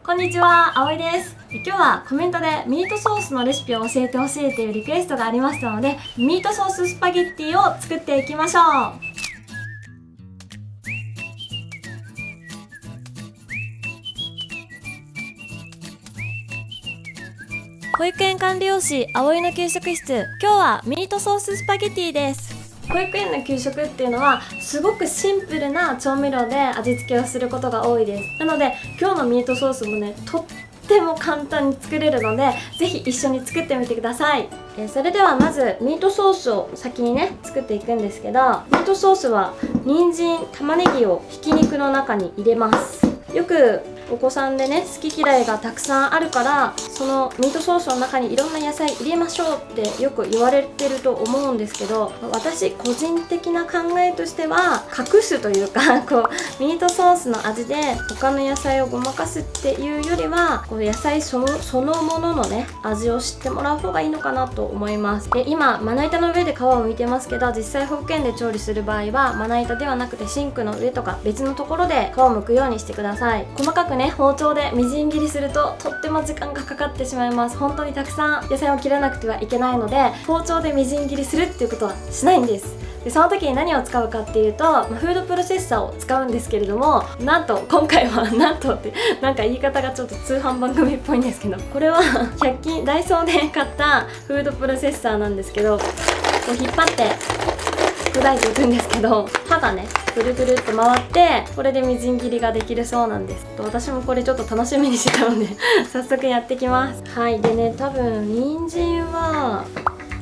こんにちは、あおいです。今日はコメントでミートソースのレシピを教えてほしいというリクエストがありましたので、ミートソーススパゲッティを作っていきましょう。保育園管理用紙あおいの給食室、今日はミートソーススパゲティです。保育園の給食っていうのはすごくシンプルな調味料で味付けをすることが多いです。なので今日のミートソースもね、とっても簡単に作れるので、ぜひ一緒に作ってみてください。それではまずミートソースを先にね作っていくんですけど、ミートソースは人参、玉ねぎをひき肉の中に入れます。よくお子さんでね、好き嫌いがたくさんあるから、そのミートソースの中にいろんな野菜入れましょうってよく言われてると思うんですけど、私個人的な考えとしては隠すというかミートソースの味で他の野菜をごまかすっていうよりは、野菜そのもののね味を知ってもらう方がいいのかなと思います。で、今まな板の上で皮を剥いてますけど、実際保育園で調理する場合はまな板ではなくてシンクの上とか別のところで皮を剥くようにしてください。細かくね、包丁でみじん切りするととっても時間がかかってしまいます。本当にたくさん野菜を切らなくてはいけないので、包丁でみじん切りするっていうことはしないんです。で、その時に何を使うかっていうと、フードプロセッサーを使うんですけれども、なんと今回はなんとってなんか言い方がちょっと通販番組っぽいんですけど、これは100均ダイソーで買ったフードプロセッサーなんですけど、こう引っ張って砕いていくんですけど、刃がねぐるぐるって回って、これでみじん切りができるそうなんです。私もこれちょっと楽しみにしてたので早速やってきます。はい。でね、多分人参は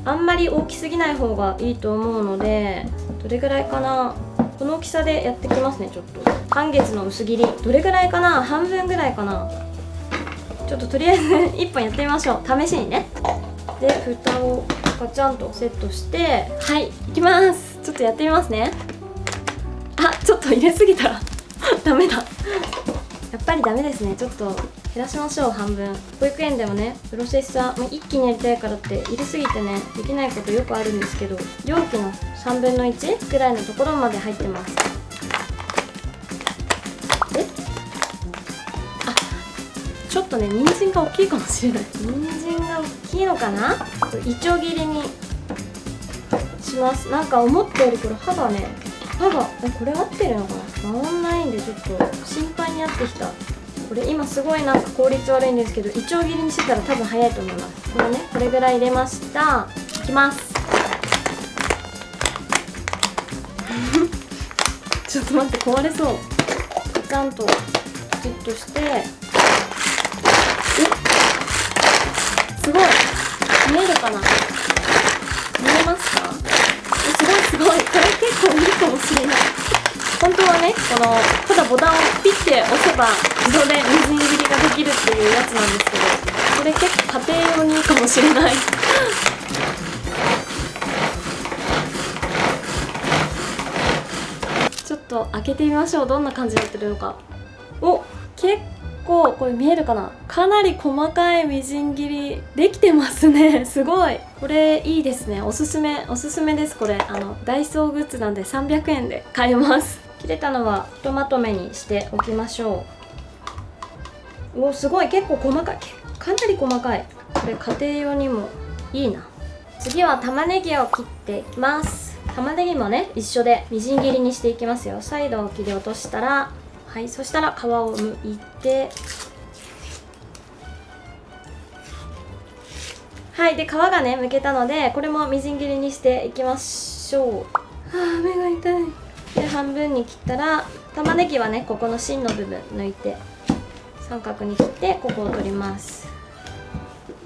あんまり大きすぎない方がいいと思うので、どれぐらいかな、この大きさでやってきますね。ちょっと半月の薄切り、どれぐらいかな、半分ぐらいかな。ちょっととりあえず1本やってみましょう、試しにね。で、蓋をガチャンとセットして、はい、いきます。ちょっとやってみますね。あ、ちょっと入れすぎたらダメだやっぱりダメですね。ちょっと減らしましょう、半分。保育園でもね、プロセッサー、一気にやりたいからって入れすぎてねできないことよくあるんですけど、容器の3分の1くらいのところまで入ってます。で、あ、ちょっとね人参が大きいかもしれない。人参が大きいのかな。いちょう切りにします。なんか思ったよりこれ刃がこれ合ってるのかな、回んないんでちょっと心配になってきた。これ今すごいなんか効率悪いんですけど、いちょう切りにしてたら多分早いと思います。これね、これぐらい入れました。いきますちょっと待って、壊れそう。ちゃんとセットして、すごい見えるかな、見えますか。すごい、これ結構いいかもしれない。本当はね、ただボタンをピッて押せば自動でみじん切りができるっていうやつなんですけど、これ結構家庭用にいいかもしれないちょっと開けてみましょう。どんな感じになってるのか。お、結構これ見えるかな、かなり細かいみじん切りできてますね。すごい、これいいですね。おすすめです。これダイソーグッズなんで300円で買えます。切れたのはひとまとめにしておきましょう。お、すごい、結構細かい、かなり細かい。これ家庭用にもいいな。次は玉ねぎを切っていきます。玉ねぎもね一緒でみじん切りにしていきますよ。サイドを切り落としたら、はい、そしたら皮を剥いて、はい。で、皮がね剥けたので、これもみじん切りにしていきましょう。目が痛い。で、半分に切ったら、玉ねぎはねここの芯の部分抜いて三角に切ってここを取ります。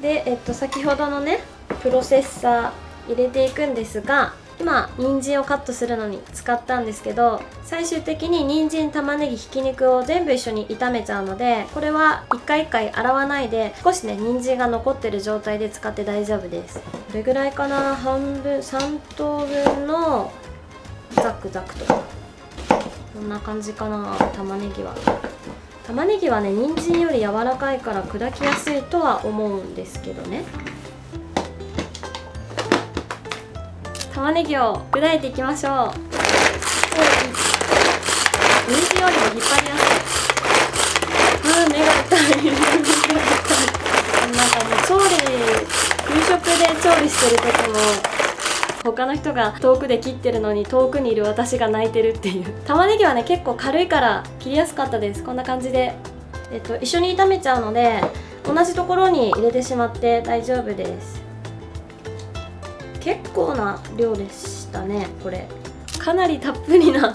で、先ほどのねプロセッサー入れていくんですが、今人参をカットするのに使ったんですけど、最終的に人参、玉ねぎ、ひき肉を全部一緒に炒めちゃうので、これは一回一回洗わないで、少しね人参が残ってる状態で使って大丈夫です。これぐらいかな、半分、3等分のザクザクと、こんな感じかな。玉ねぎはね人参より柔らかいから砕きやすいとは思うんですけどね。玉ねぎを砕いていきましょう。人参よりも引っ張りやすい。目が痛いってる時も他の人が遠くで切ってるのに遠くにいる私が泣いてるっていう。玉ねぎはね結構軽いから切りやすかったです。こんな感じで、一緒に炒めちゃうので同じところに入れてしまって大丈夫です。結構な量でしたね。これかなりたっぷりな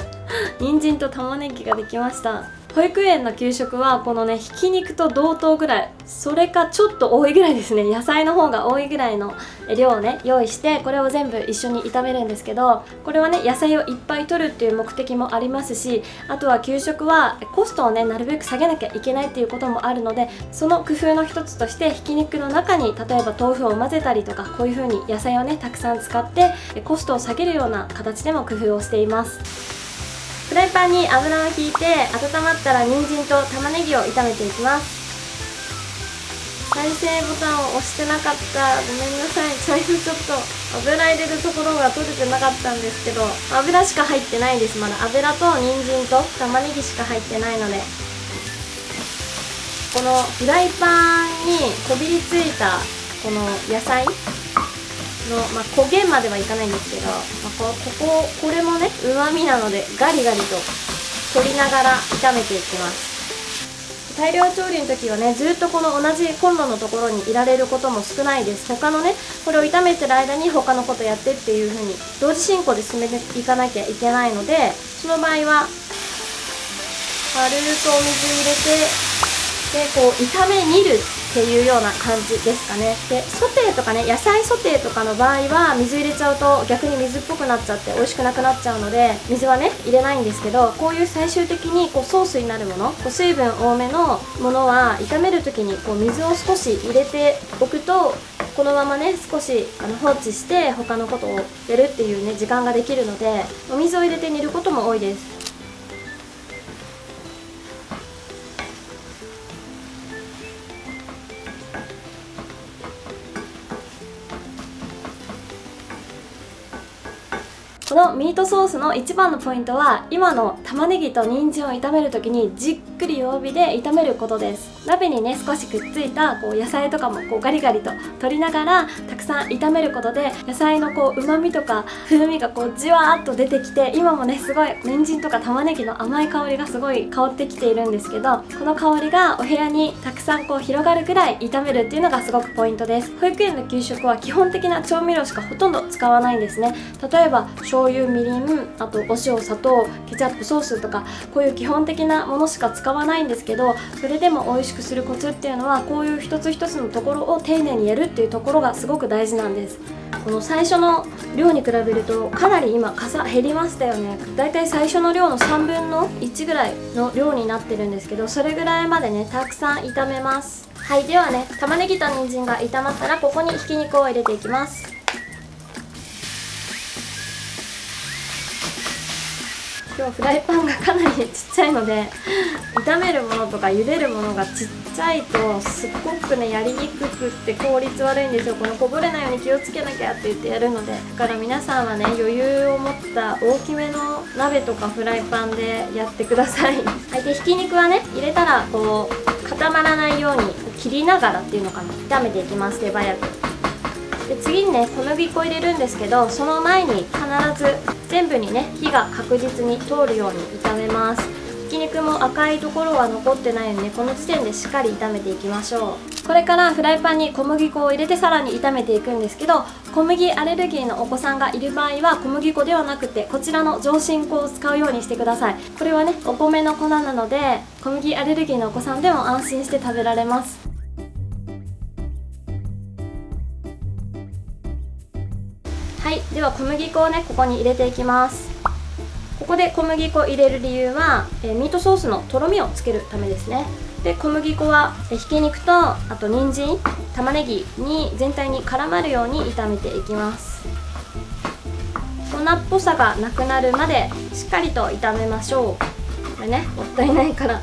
人参と玉ねぎができました。保育園の給食はこのねひき肉と同等ぐらい、それかちょっと多いぐらいですね。野菜の方が多いぐらいの量をね用意して、これを全部一緒に炒めるんですけど、これはね野菜をいっぱい取るっていう目的もありますし、あとは給食はコストをねなるべく下げなきゃいけないっていうこともあるので、その工夫の一つとしてひき肉の中に例えば豆腐を混ぜたりとか、こういう風に野菜をねたくさん使ってコストを下げるような形でも工夫をしています。フライパンに油を引いて温まったら人参と玉ねぎを炒めていきます。再生ボタンを押してなかった、ごめんなさい。最初ちょっと油入れるところが取れてなかったんですけど、油しか入ってないです。まだ油と人参と玉ねぎしか入ってないので、このフライパンにこびりついたこの野菜の、焦げまではいかないんですけど、これもねうまみなのでガリガリと取りながら炒めていきます。大量調理の時はねずっとこの同じコンロのところにいられることも少ないです。他のねこれを炒めてる間に他のことやってっていう風に同時進行で進めていかなきゃいけないので、その場合は軽くお水入れて、でこう炒め煮るっていうような感じですかね。でソテーとかね、野菜ソテーとかの場合は水入れちゃうと逆に水っぽくなっちゃって美味しくなくなっちゃうので水はね入れないんですけど、こういう最終的にこうソースになるもの、こう水分多めのものは炒める時にこう水を少し入れておくと、このままね少し放置して他のことをやるっていうね時間ができるので、お水を入れて煮ることも多いです。このミートソースの一番のポイントは、今の玉ねぎと人参を炒める時にじっくり弱火で炒めることです。鍋にね少しくっついたこう野菜とかもこうガリガリと取りながらたくさん炒めることで、野菜のこう旨味とか風味がこうじわーっと出てきて、今もねすごい人参とか玉ねぎの甘い香りがすごい香ってきているんですけど、この香りがお部屋にたくさんこう広がるぐらい炒めるっていうのがすごくポイントです。保育園の給食は基本的な調味料しかほとんど使わないんですね。例えば醤油、みりん、あとお塩、砂糖、ケチャップ、ソースとか、こういう基本的なものしか使わないんですけど、それでも美味しくするコツっていうのは、こういう一つ一つのところを丁寧にやるっていうところがすごく大事なんです。この最初の量に比べるとかなり今かさ減りましたよね。だいたい最初の量の3分の1ぐらいの量になってるんですけど、それぐらいまでねたくさん炒めます。はい、ではね玉ねぎと人参が炒まったら、ここにひき肉を入れていきます。今日フライパンがかなりちっちゃいので、炒めるものとか茹でるものがちっちゃいとすっごくねやりにくくって効率悪いんですよ。このこぼれないように気をつけなきゃって言ってやるので、だから皆さんはね余裕を持った大きめの鍋とかフライパンでやってください。はい、でひき肉はね入れたらこう固まらないように切りながらっていうのかな、炒めていきます。手早く。で次にね小麦粉入れるんですけど、その前に必ず全部にね火が確実に通るように炒めます。ひき肉も赤いところは残ってないので、この時点でしっかり炒めていきましょう。これからフライパンに小麦粉を入れてさらに炒めていくんですけど、小麦アレルギーのお子さんがいる場合は小麦粉ではなくてこちらの上新粉を使うようにしてください。これはねお米の粉なので、小麦アレルギーのお子さんでも安心して食べられます。はい、では小麦粉をねここに入れていきます。ここで小麦粉を入れる理由は、ミートソースのとろみをつけるためですね。で小麦粉はひき肉とあと人参、玉ねぎに全体に絡まるように炒めていきます。粉っぽさがなくなるまでしっかりと炒めましょう。これねもったいないから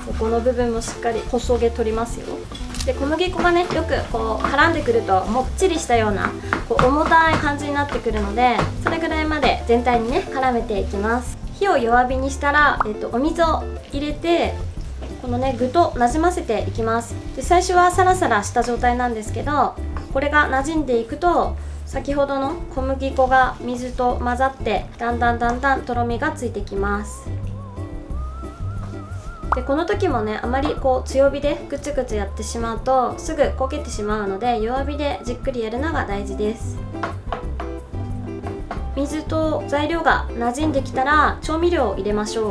そこの部分もしっかりこそげ取りますよ。で小麦粉がねよくこう絡んでくるともっちりしたようなこう重たい感じになってくるので、それぐらいまで全体にね絡めていきます。火を弱火にしたら、お水を入れてこのね具となじませていきます。で最初はサラサラした状態なんですけど、これが馴染んでいくと先ほどの小麦粉が水と混ざってだんだんとろみがついてきます。でこの時もね、あまり強火でグツグツやってしまうとすぐ焦げてしまうので、弱火でじっくりやるのが大事です。水と材料が馴染んできたら調味料を入れましょう。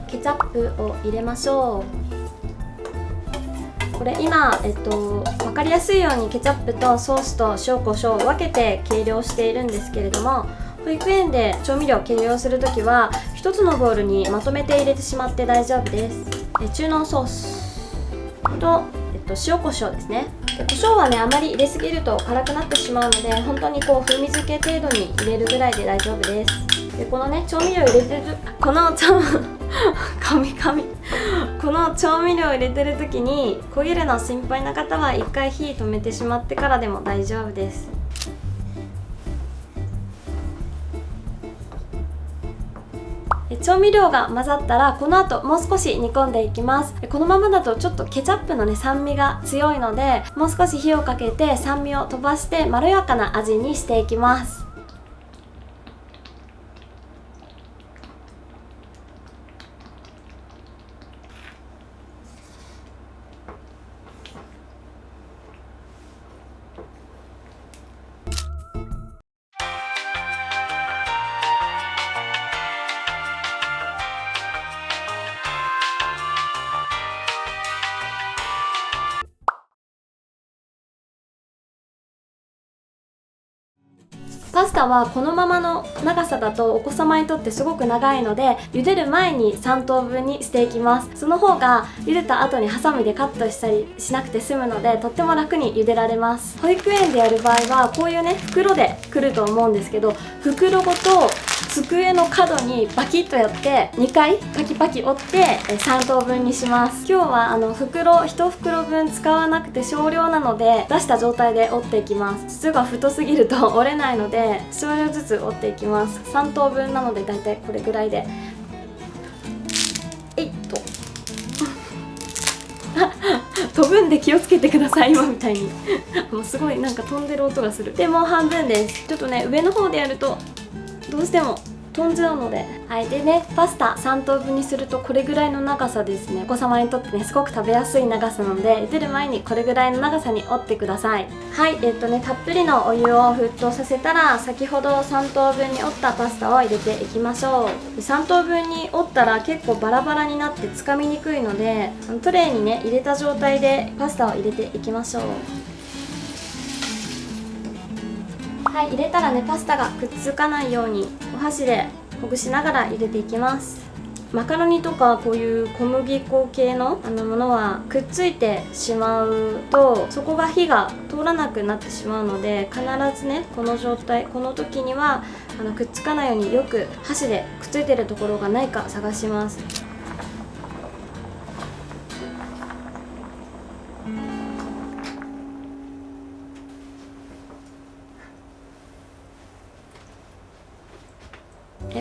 ケチャップを入れましょう。これ今、分かりやすいようにケチャップとソースと塩コショウを分けて計量しているんですけれども、保育園で調味料を計量するときは1つのボウルにまとめて入れてしまって大丈夫です。中濃ソースと、塩コショウですね。で胡椒はね、あまり入れすぎると辛くなってしまうので、本当に風味付け程度に入れるぐらいで大丈夫です。でこのね、調味料入れてるこの調味料を入れてる時に焦げるの心配な方は一回火止めてしまってからでも大丈夫です。調味料が混ざったらこの後もう少し煮込んでいきます。このままだとちょっとケチャップのね、酸味が強いので、もう少し火をかけて酸味を飛ばしてまろやかな味にしていきます。パスタはこのままの長さだとお子様にとってすごく長いので、茹でる前に3等分にしていきます。その方が茹でた後にハサミでカットしたりしなくて済むので、とっても楽に茹でられます。保育園でやる場合はこういうね、袋で来ると思うんですけど、袋ごと机の角にバキッとやって2回パキパキ折って3等分にします。今日は袋1袋分使わなくて少量なので、出した状態で折っていきます。筒が太すぎると折れないので少量ずつ折っていきます。3等分なのでだいたいこれぐらいで飛ぶんで気をつけてください、今みたいにもうすごいなんか飛んでる音がする。でもう半分です。ちょっとね、上の方でやるとどうしても飛んじゃうので、はい。でね、パスタ3等分にするとこれぐらいの長さですね。お子様にとってね、すごく食べやすい長さなので、茹でる前にこれぐらいの長さに折ってください。はい。たっぷりのお湯を沸騰させたら、先ほど3等分に折ったパスタを入れていきましょう。3等分に折ったら結構バラバラになってつかみにくいので、トレイにね、入れた状態でパスタを入れていきましょう。はい、入れたらね、パスタがくっつかないようにお箸でほぐしながら入れていきます。マカロニとかこういう小麦粉系のものはくっついてしまうとそこが火が通らなくなってしまうので、必ずね、この状態、この時にはくっつかないようによく箸でくっついてるところがないか探します。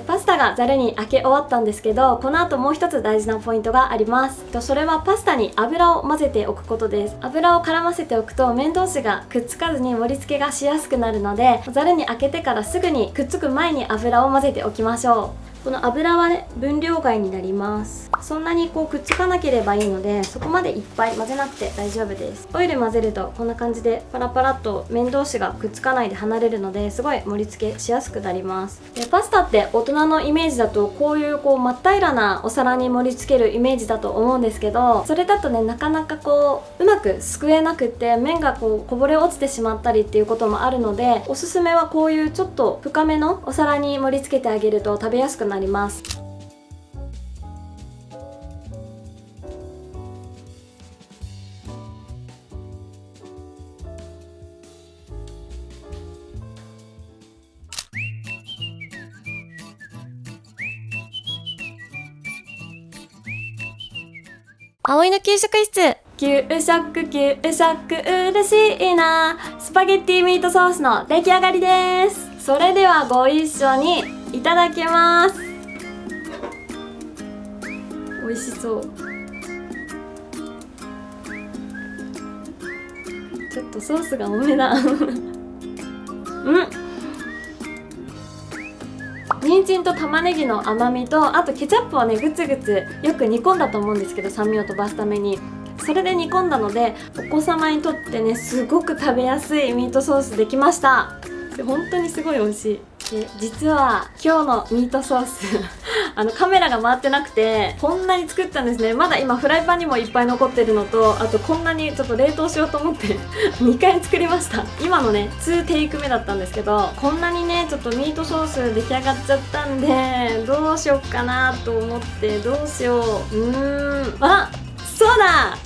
パスタがざるにあけ終わったんですけど、この後もう一つ大事なポイントがあります。それはパスタに油を混ぜておくことです。油を絡ませておくと麺同士がくっつかずに盛り付けがしやすくなるので、ざるにあけてからすぐにくっつく前に油を混ぜておきましょう。この油はね、分量外になります。そんなにくっつかなければいいので、そこまでいっぱい混ぜなくて大丈夫です。オイル混ぜるとこんな感じでパラパラっと麺同士がくっつかないで離れるので、すごい盛り付けしやすくなります。でパスタって大人のイメージだとこういう真っ平らなお皿に盛り付けるイメージだと思うんですけど、それだとね、なかなかうまくすくえなくって麺がこぼれ落ちてしまったりっていうこともあるので、おすすめはこういうちょっと深めのお皿に盛り付けてあげると食べやすくなります。葵の給食室。給食嬉しいな。スパゲッティミートソースの出来上がりです。それではご一緒にいただきます。美味しそう。ちょっとソースが多めだ人参と玉ねぎの甘みと、あとケチャップをねグツグツよく煮込んだと思うんですけど、酸味を飛ばすためにそれで煮込んだので、お子様にとってねすごく食べやすいミートソースできました。本当にすごい美味しい。で実は今日のミートソースカメラが回ってなくてこんなに作ったんですね。まだ今フライパンにもいっぱい残ってるのと、あとこんなにちょっと冷凍しようと思って2回作りました。今のね2テイク目だったんですけど、こんなにねちょっとミートソース出来上がっちゃったんで、どうしよっかなと思って、どうしよう。あ、そうだ、